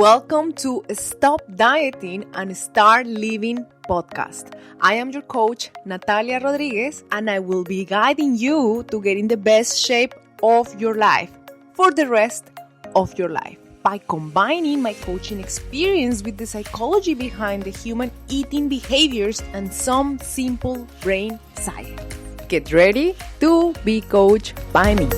Welcome to Stop Dieting and Start Living podcast. I am your coach, Natalia Rodriguez, and I will be guiding you to get in the best shape of your life for the rest of your life by combining my coaching experience with the psychology behind the human eating behaviors and some simple brain science. Get ready to be coached by me.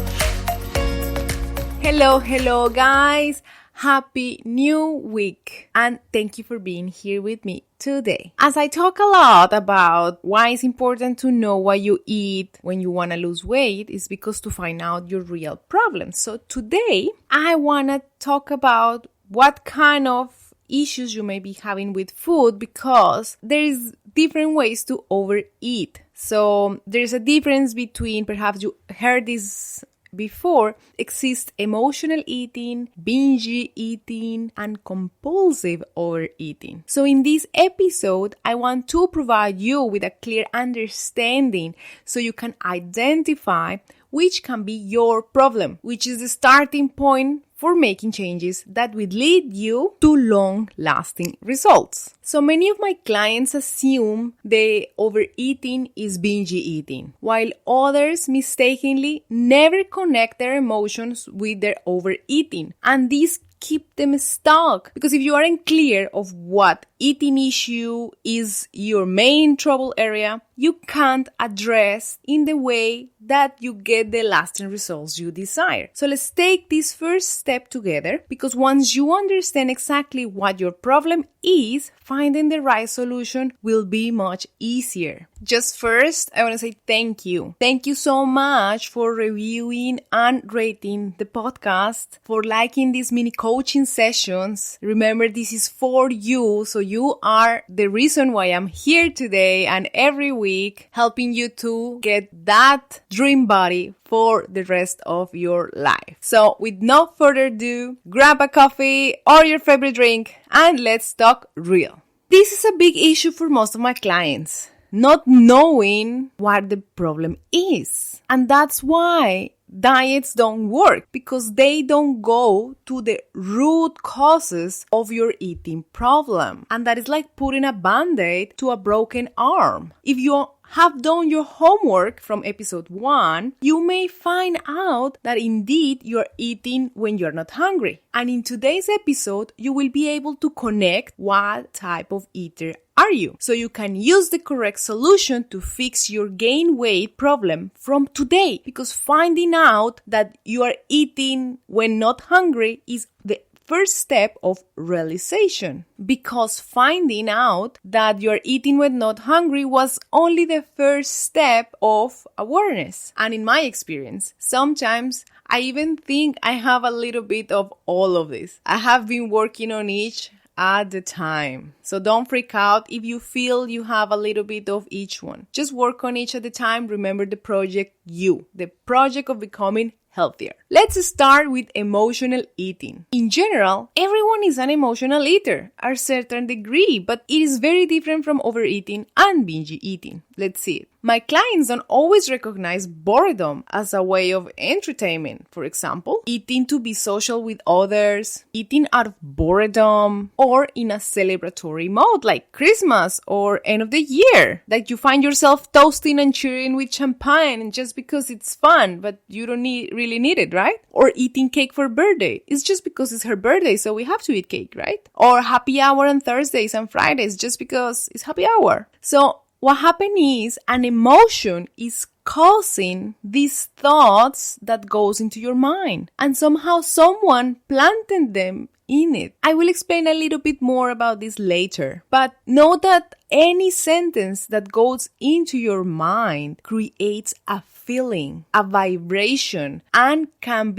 Hello guys. Happy new week and thank you for being here with me today. As I talk a lot about why it's important to know what you eat when you want to lose weight, is because to find out your real problems. So today I want to talk about what kind of issues you may be having with food, because there is different ways to overeat. So there's a difference between, perhaps you heard this before, exists emotional eating, binge eating, and compulsive overeating. So in this episode, I want to provide you with a clear understanding so you can identify which can be your problem, which is the starting point for making changes that will lead you to long-lasting results. So many of my clients assume the overeating is binge eating, while others mistakenly never connect their emotions with their overeating. And this keep them stuck, because if you aren't clear of what eating issue is your main trouble area, you can't address in the way that you get the lasting results you desire. So let's take this first step together, because once you understand exactly what your problem is, finding the right solution will be much easier. Just first, I want to say thank you. Thank you so much for reviewing and rating the podcast, for liking these mini coaching sessions. Remember, this is for you, so you are the reason why I'm here today and every week, helping you to get that dream body for the rest of your life. So with no further ado, grab a coffee or your favorite drink and let's talk real. This is a big issue for most of my clients, not knowing what the problem is. And that's why diets don't work, because they don't go to the root causes of your eating problem. And that is like putting a band-aid to a broken arm. If you have done your homework from episode 1, you may find out that indeed you're eating when you're not hungry. And in today's episode, you will be able to connect what type of eater are you, so you can use the correct solution to fix your gain weight problem from today. Because finding out that you are eating when not hungry is the first step of realization, because finding out that you're eating when not hungry was only the first step of awareness. And in my experience, sometimes I even think I have a little bit of all of this. I have been working on each at the time. So don't freak out if you feel you have a little bit of each one. Just work on each at a time. Remember the project the project of becoming healthier. Let's start with emotional eating. In general, everyone is an emotional eater at a certain degree, but it is very different from overeating and binge eating. Let's see it. My clients don't always recognize boredom as a way of entertainment. For example, eating to be social with others, eating out of boredom, or in a celebratory mode like Christmas or end of the year. Like you find yourself toasting and cheering with champagne just because it's fun, but you don't really need it, right? Or eating cake for birthday. It's just because it's her birthday, so we have to eat cake, right? Or happy hour on Thursdays and Fridays just because it's happy hour. So what happens is an emotion is causing these thoughts that goes into your mind, and somehow someone planted them in it. I will explain a little bit more about this later, but know that any sentence that goes into your mind creates a feeling, a vibration, and can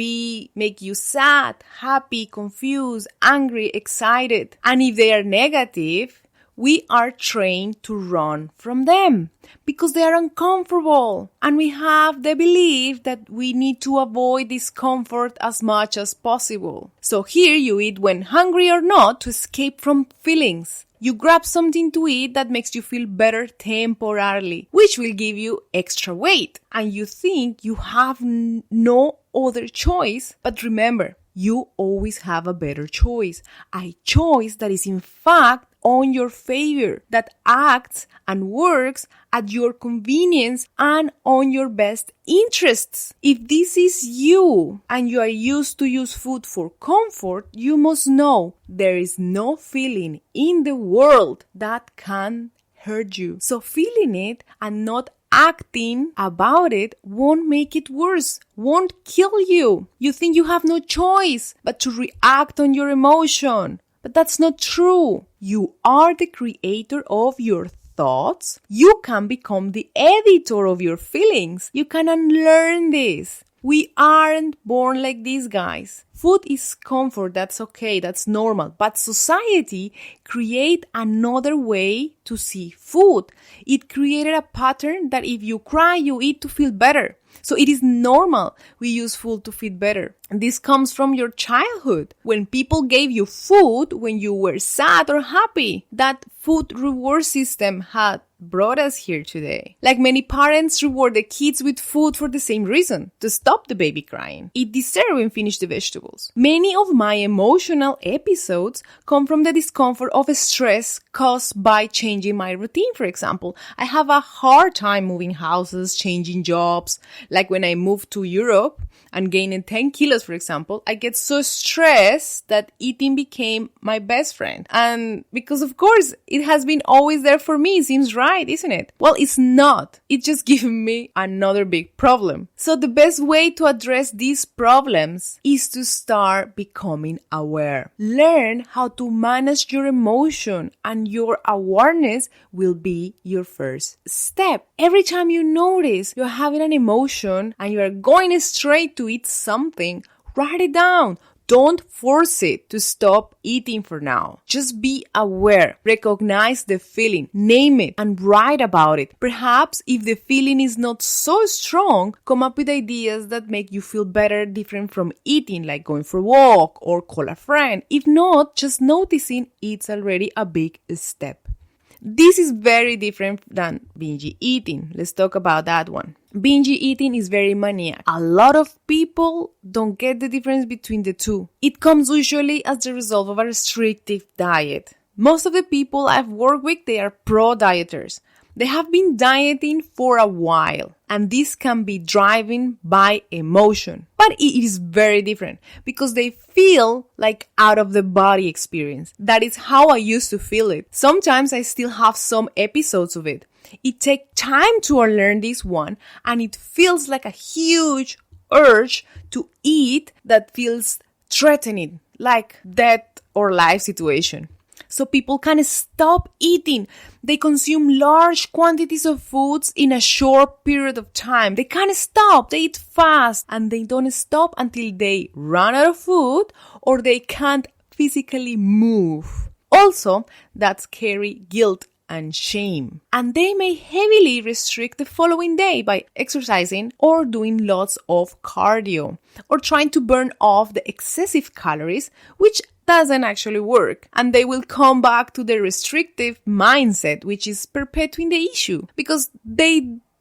make you sad, happy, confused, angry, excited. And if they are negative, we are trained to run from them because they are uncomfortable. And we have the belief that we need to avoid discomfort as much as possible. So here you eat when hungry or not to escape from feelings. You grab something to eat that makes you feel better temporarily, which will give you extra weight. And you think you have no other choice. But remember, you always have a better choice. A choice that is in fact on your favor, that acts and works at your convenience and on your best interests. If this is you and you are used to use food for comfort, you must know there is no feeling in the world that can hurt you. So feeling it and not acting about it won't make it worse, won't kill you. You think you have no choice but to react on your emotion. But that's not true. You are the creator of your thoughts. You can become the editor of your feelings. You can unlearn this. We aren't born like these guys. Food is comfort, that's okay, that's normal. But society created another way to see food. It created a pattern that if you cry, you eat to feel better. So it is normal we use food to feel better. And this comes from your childhood. When people gave you food when you were sad or happy, that food reward system had brought us here today. Like many parents reward their kids with food for the same reason, to stop the baby crying. Eat dessert when finish the vegetables. Many of my emotional episodes come from the discomfort of stress caused by changing my routine, for example. I have a hard time moving houses, changing jobs. Like when I moved to Europe and gaining 10 kilos, for example, I get so stressed that eating became my best friend. And because, of course, it has been always there for me. It seems right, isn't it? Well, it's not. It's just giving me another big problem. So the best way to address these problems is to start becoming aware. Learn how to manage your emotion, and your awareness will be your first step. Every time you notice you're having an emotion and you are going straight to eat something, write it down. Don't force it to stop eating for now. Just be aware. Recognize the feeling. Name it and write about it. Perhaps if the feeling is not so strong, come up with ideas that make you feel better, different from eating, like going for a walk or call a friend. If not, just noticing it's already a big step. This is very different than binge eating. Let's talk about that one. Binge eating is very maniac. A lot of people don't get the difference between the two. It comes usually as the result of a restrictive diet. Most of the people I've worked with, they are pro-dieters. They have been dieting for a while, and this can be driven by emotion. But it is very different because they feel like out of the body experience. That is how I used to feel it. Sometimes I still have some episodes of it. It takes time to unlearn this one, and it feels like a huge urge to eat that feels threatening, like death or life situation. So people can't stop eating. They consume large quantities of foods in a short period of time. They can't stop. They eat fast and they don't stop until they run out of food or they can't physically move. Also, that's carry guilt and shame. And they may heavily restrict the following day by exercising or doing lots of cardio or trying to burn off the excessive calories, which doesn't actually work. And they will come back to the restrictive mindset, which is perpetuating the issue because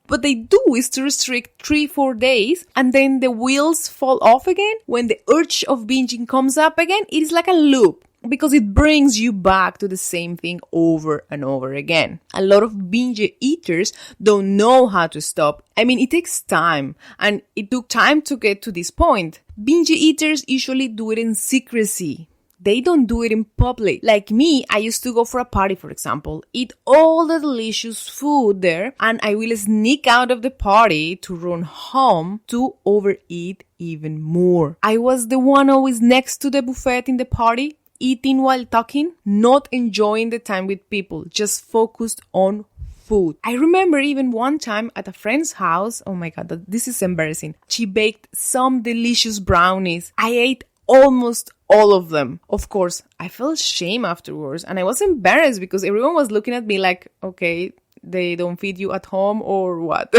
what they do is to restrict 3-4 days and then the wheels fall off again. When the urge of binging comes up again, it is like a loop, because it brings you back to the same thing over and over again. A lot of binge eaters don't know how to stop. I mean, it takes time, and it took time to get to this point. Binge eaters usually do it in secrecy. They don't do it in public. Like me, I used to go for a party, for example, eat all the delicious food there, and I will sneak out of the party to run home to overeat even more. I was the one always next to the buffet in the party, eating while talking, not enjoying the time with people, just focused on food. I remember even one time at a friend's house, oh my God, this is embarrassing. She baked some delicious brownies. I ate almost all of them. Of course, I felt shame afterwards and I was embarrassed because everyone was looking at me like, okay, they don't feed you at home or what?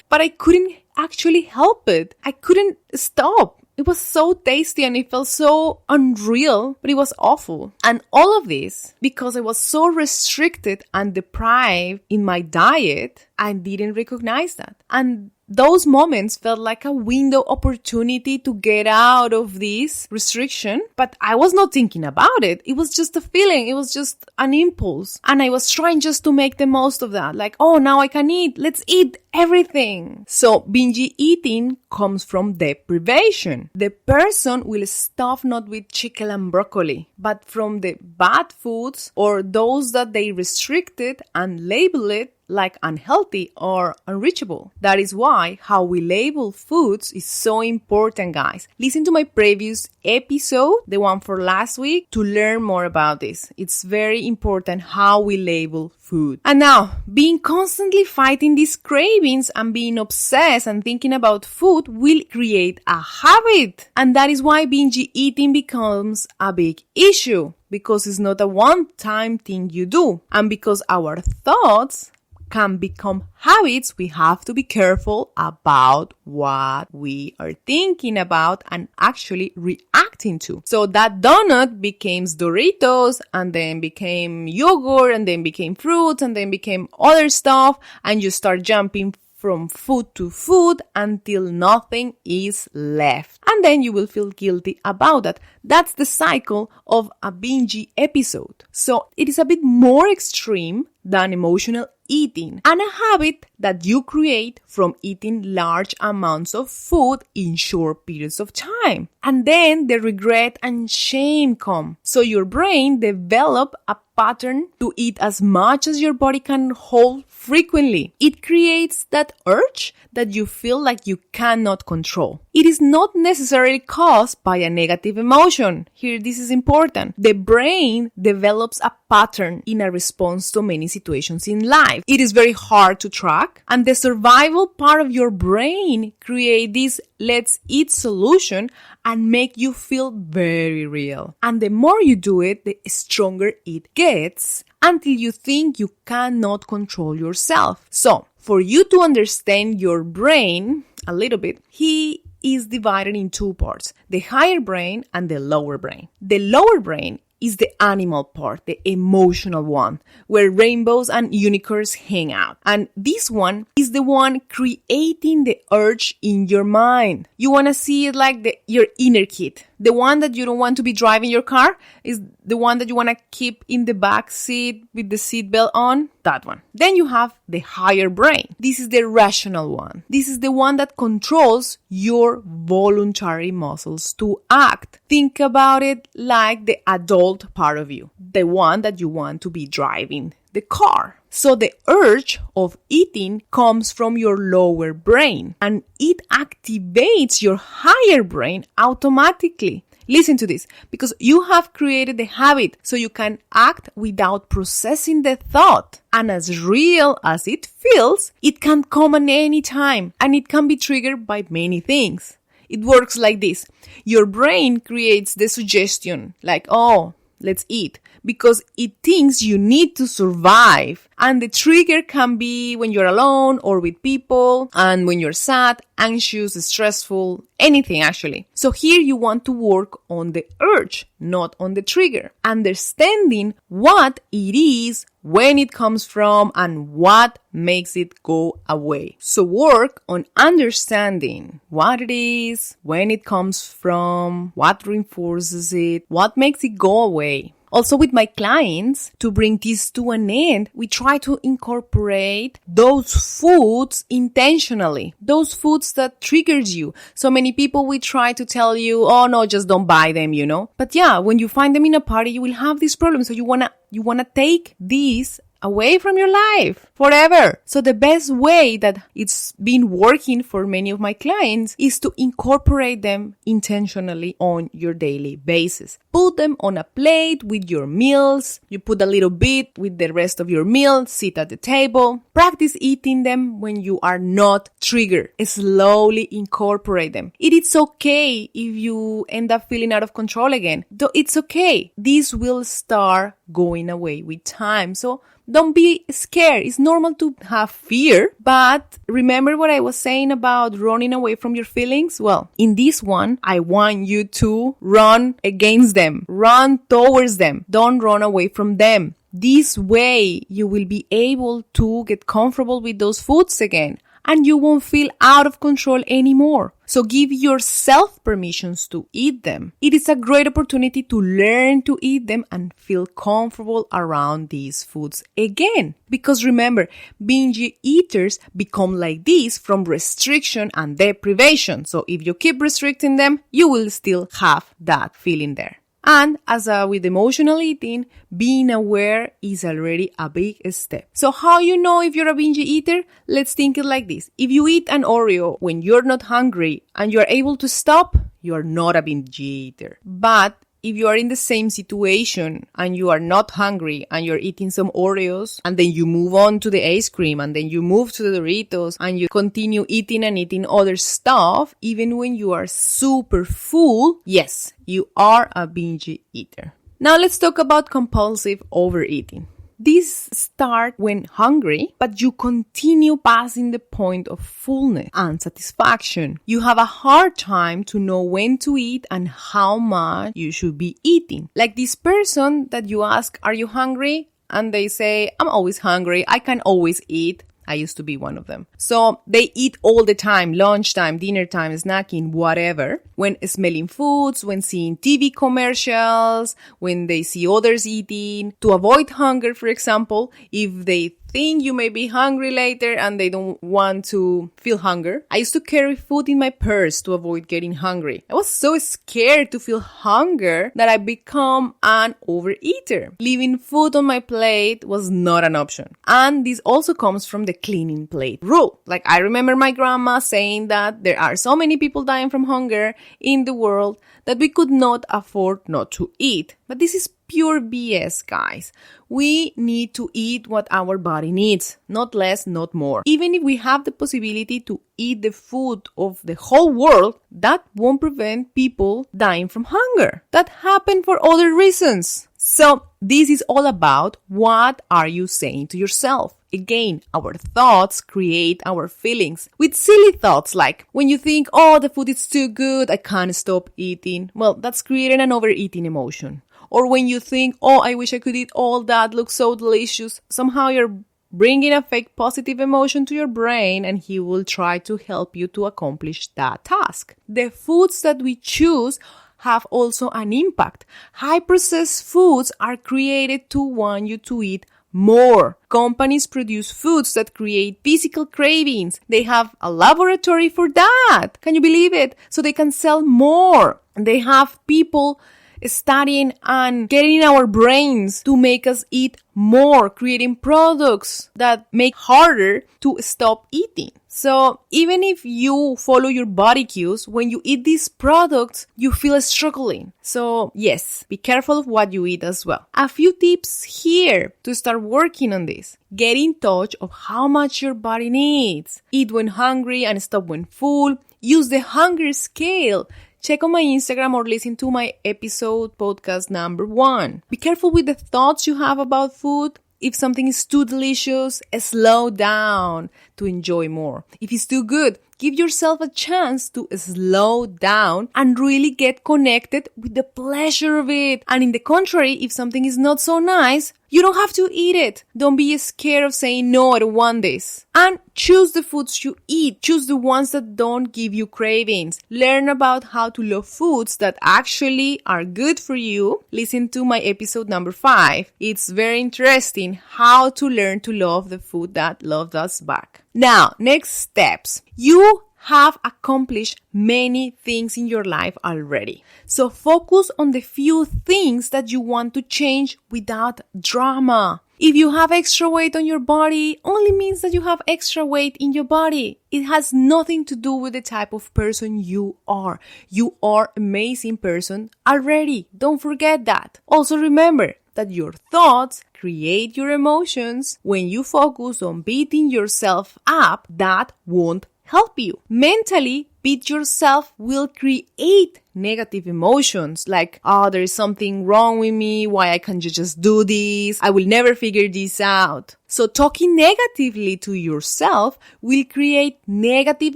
But I couldn't actually help it. I couldn't stop. It was so tasty and it felt so unreal, but it was awful. And all of this because I was so restricted and deprived in my diet, I didn't recognize that. And those moments felt like a window opportunity to get out of this restriction, but I was not thinking about it. It was just a feeling. It was just an impulse. And I was trying just to make the most of that. Like, oh, now I can eat. Let's eat everything. So binge eating comes from deprivation. The person will stuff not with chicken and broccoli, but from the bad foods or those that they restricted and label it like unhealthy or unreachable. That is why how we label foods is so important, guys. Listen to my previous episode, the one for last week, to learn more about this. It's very important how we label food. And now, being constantly fighting these cravings and being obsessed and thinking about food will create a habit. And that is why binge eating becomes a big issue, because it's not a one-time thing you do. And because our thoughts can become habits, we have to be careful about what we are thinking about and actually reacting to. So that donut became Doritos, and then became yogurt, and then became fruits, and then became other stuff, and you start jumping from food to food until nothing is left. And then you will feel guilty about that. That's the cycle of a binge episode. So it is a bit more extreme than emotional eating, and a habit that you create from eating large amounts of food in short periods of time. And then the regret and shame come. So your brain develop a pattern to eat as much as your body can hold frequently. It creates that urge that you feel like you cannot control. It is not necessarily caused by a negative emotion. Here, this is important. The brain develops a pattern in a response to many situations in life. It is very hard to track, and the survival part of your brain creates this let's eat solution and make you feel very real. And the more you do it, the stronger it gets, until you think you cannot control yourself. So, for you to understand your brain a little bit, he is divided in two parts, the higher brain and the lower brain. The lower brain is the animal part, the emotional one, where rainbows and unicorns hang out. And this one is the one creating the urge in your mind. You want to see it like your inner kid. The one that you don't want to be driving your car is the one that you want to keep in the back seat with the seatbelt on. That one. Then you have the higher brain. This is the rational one. This is the one that controls your voluntary muscles to act. Think about it like the adult part of you, the one that you want to be driving the car. So the urge of eating comes from your lower brain, and it activates your higher brain automatically. Listen to this, because you have created the habit so you can act without processing the thought. And as real as it feels, it can come at any time, and it can be triggered by many things. It works like this. Your brain creates the suggestion, like, oh, let's eat, because it thinks you need to survive. And the trigger can be when you're alone or with people, and when you're sad, anxious, stressful, anything actually. So here you want to work on the urge, not on the trigger. Understanding what it is, when it comes from, and what makes it go away. So work on understanding what it is, when it comes from, what reinforces it, what makes it go away. Also with my clients, to bring this to an end, we try to incorporate those foods intentionally. Those foods that triggers you. So many people will try to tell you, oh no, just don't buy them, you know. But yeah, when you find them in a party, you will have this problem. So you wanna take these away from your life forever. So the best way that it's been working for many of my clients is to incorporate them intentionally on your daily basis. Put them on a plate with your meals. You put a little bit with the rest of your meal. Sit at the table. Practice eating them when you are not triggered. Slowly incorporate them. It is okay if you end up feeling out of control again. Though it's okay. This will start going away with time. So don't be scared. It's normal to have fear, but remember what I was saying about running away from your feelings? Well, in this one, I want you to run against them. Run towards them. Don't run away from them. This way, you will be able to get comfortable with those foods again. and you won't feel out of control anymore. So give yourself permissions to eat them. It is a great opportunity to learn to eat them and feel comfortable around these foods again. Because remember, binge eaters become like this from restriction and deprivation. So if you keep restricting them, you will still have that feeling there. And as with emotional eating, being aware is already a big step. So how you know if you're a binge eater? Let's think it like this. If you eat an Oreo when you're not hungry and you're able to stop, you're not a binge eater. But if you are in the same situation and you are not hungry and you're eating some Oreos and then you move on to the ice cream and then you move to the Doritos and you continue eating and eating other stuff, even when you are super full, yes, you are a binge eater. Now let's talk about compulsive overeating. This starts when hungry, but you continue passing the point of fullness and satisfaction. You have a hard time to know when to eat and how much you should be eating. Like this person that you ask, are you hungry? And they say, I'm always hungry. I can always eat. I used to be one of them. So they eat all the time, lunchtime, dinner time, snacking, whatever. When smelling foods, when seeing TV commercials, when they see others eating. To avoid hunger, for example, if they think you may be hungry later and they don't want to feel hunger. I used to carry food in my purse to avoid getting hungry. I was so scared to feel hunger that I become an overeater. Leaving food on my plate was not an option. And this also comes from the cleaning plate rule. Like I remember my grandma saying that there are so many people dying from hunger in the world that we could not afford not to eat. But this is pure BS, guys. We need to eat what our body needs, not less, not more. Even if we have the possibility to eat the food of the whole world, that won't prevent people dying from hunger. That happened for other reasons. So this is all about what are you saying to yourself. Again, our thoughts create our feelings with silly thoughts like when you think, oh, the food is too good, I can't stop eating. Well, that's creating an overeating emotion. Or when you think, oh, I wish I could eat all that, looks so delicious. Somehow you're bringing a fake positive emotion to your brain and he will try to help you to accomplish that task. The foods that we choose have also an impact. High processed foods are created to want you to eat more. Companies produce foods that create physical cravings. They have a laboratory for that. Can you believe it? So they can sell more. They have people studying and getting in our brains to make us eat more, creating products that make harder to stop eating. So even if you follow your body cues, when you eat these products, you feel struggling. So yes, be careful of what you eat as well. A few tips here to start working on this. Get in touch of how much your body needs. Eat when hungry and stop when full. Use the hunger scale. Check on my Instagram or listen to my episode podcast number 1. Be careful with the thoughts you have about food. If something is too delicious, slow down to enjoy more. If it's too good, give yourself a chance to slow down and really get connected with the pleasure of it. And in the contrary, if something is not so nice, you don't have to eat it. Don't be scared of saying, no, I don't want this. And choose the foods you eat. Choose the ones that don't give you cravings. Learn about how to love foods that actually are good for you. Listen to my episode number 5. It's very interesting how to learn to love the food that loves us back. Now, next steps. You have accomplished many things in your life already. So focus on the few things that you want to change without drama. If you have extra weight on your body, only means that you have extra weight in your body. It has nothing to do with the type of person you are. You are an amazing person already. Don't forget that. Also remember that your thoughts create your emotions. When you focus on beating yourself up, that won't help you. Mentally, beat yourself will create negative emotions like, oh, there is something wrong with me. Why I can't just do this? I will never figure this out. So talking negatively to yourself will create negative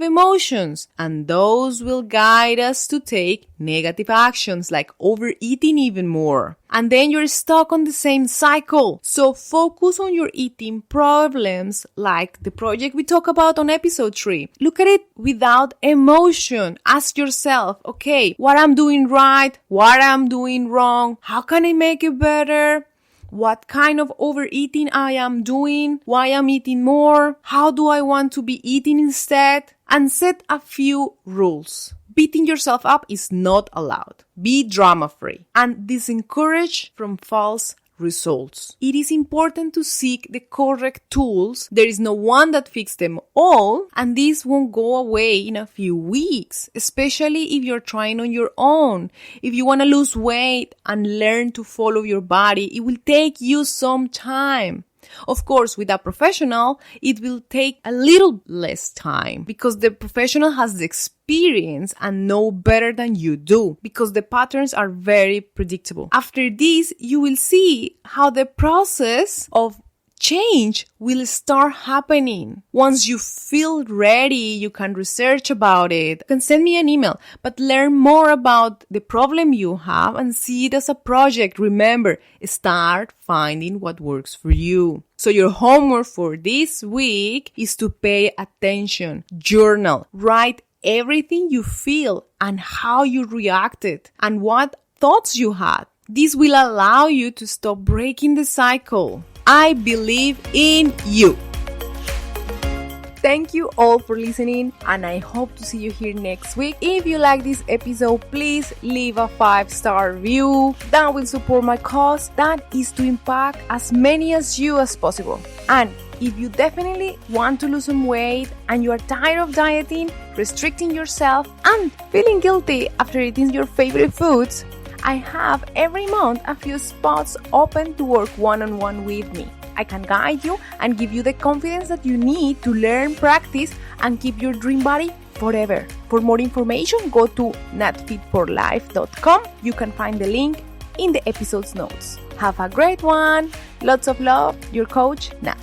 emotions, and those will guide us to take negative actions like overeating even more. And then you're stuck on the same cycle. So focus on your eating problems like the project we talked about on episode 3. Look at it without emotion. Ask yourself, okay, what I'm doing right, what I'm doing wrong, how can I make it better? What kind of overeating I am doing, why I'm eating more, how do I want to be eating instead, and set a few rules. Beating yourself up is not allowed. Be drama-free and discourage from false results. It is important to seek the correct tools. There is no one that fixes them all, and this won't go away in a few weeks, especially if you're trying on your own. If you want to lose weight and learn to follow your body, it will take you some time. Of course, with a professional, it will take a little less time because the professional has the experience and know better than you do because the patterns are very predictable. After this, you will see how the process of change will start happening. Once you feel ready, you can research about it. You can send me an email, but learn more about the problem you have and see it as a project. Remember, start finding what works for you. So your homework for this week is to pay attention, journal, write everything you feel and how you reacted and what thoughts you had. This will allow you to stop breaking the cycle. I believe in you. Thank you all for listening, and I hope to see you here next week. If you like this episode, please leave a 5-star review. That will support my cause. That is to impact as many as you as possible. And if you definitely want to lose some weight and you are tired of dieting, restricting yourself, and feeling guilty after eating your favorite foods, I have every month a few spots open to work one-on-one with me. I can guide you and give you the confidence that you need to learn, practice, and keep your dream body forever. For more information, go to notfitforlife.com. You can find the link in the episode's notes. Have a great one. Lots of love, your coach, Nat.